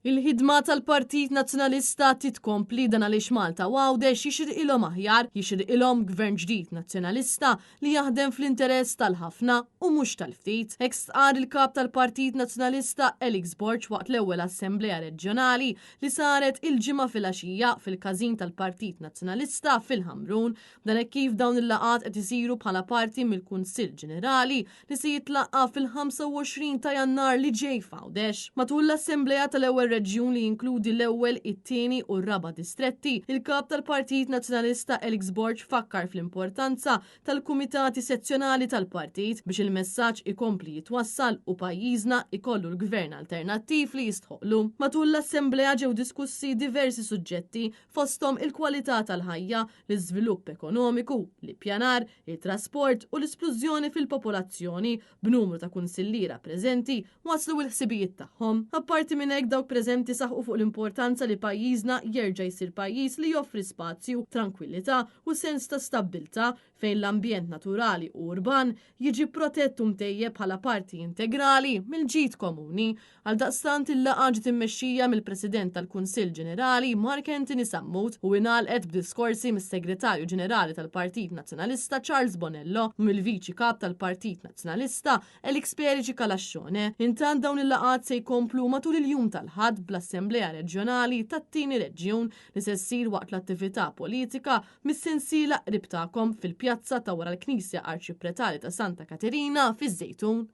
Il-ħidma tal-Partit Nazzjonalista titkompli dan għaliex Malta Għawdex jixirqilhom aħjar, jixirqilhom gvern ġdid nazzjonalista li jaħdem fl-interess tal-ħafna u mhux tal-ftit. Hekk stqar il-kap tal-Partit Nazzjonalista Elix Borg waqt l-ewwel Assembleja Reġjonali li saret il-ġimgħa filgħaxija fil-każin tal-Partit Nazzjonalista fil-Ħamrun, dan hekk kif dawn il-laqgħat qed isiru bħala parti mill-Kunsill Ġenerali li se jitlaqqa fil-25 ta' Jannar li ġej f'Għawdex. Matul l-Assembleja tal-ewwel reġjun li jinkludi l-ewwel, it-tieni u r-raba' distretti, il-kap tal-Partit Nazzjonalista Elix Borg fakkar fl-importanza tal-kumitati sezzjonali tal-partit biex il-messaġġ ikompli jitwassal u pajjiżna ikollu l-gvern alternattiv li jistħoqlu. Matul l-Assembleja ġew diskussi diversi suġġetti fosthom il-kwalità tal-ħajja, l-iżvilupp ekonomiku, l-ippjanar, it-trasport u l-isplużjoni fil-popolazzjoni b'numru ta' kunsilliera preżenti waslu l-ħsibijiet tagħhom. Apparti minn hekk dawk preżenti saħqu fuq l-importanza li pajjiżna jerġa' jsir pajjiż li joffri spazju, tranquillità u sens ta' stabbiltà fejn l-ambjent naturali u urban jiġi protett u mtejjeb bħala parti integrali mill-ġid komuni. Għaldaqstant il-laqgħa ġiet immexxija mill-President tal-Kunsill Ġenerali Mark Anthony Sammut u ingħalqet b'diskorsi mis-Segretarju Ġenerali tal-Partit Nazzjonalista Charles Bonello u mill-Viċi Kap tal-Partit Nazzjonalista Elix Perici Kalaxxone. Intant dawn il-laqgħat se jkomplu matul il-jum tal-ħadd bl-Assembleja Reġjonali tat-tieni reġjun li se ssir waqt l-attività politika mis-sensiela qrib tagħkom fil-pjazza ta' wara l-Knisja Arċipretali ta' Santa Caterina fiż-Żejtun.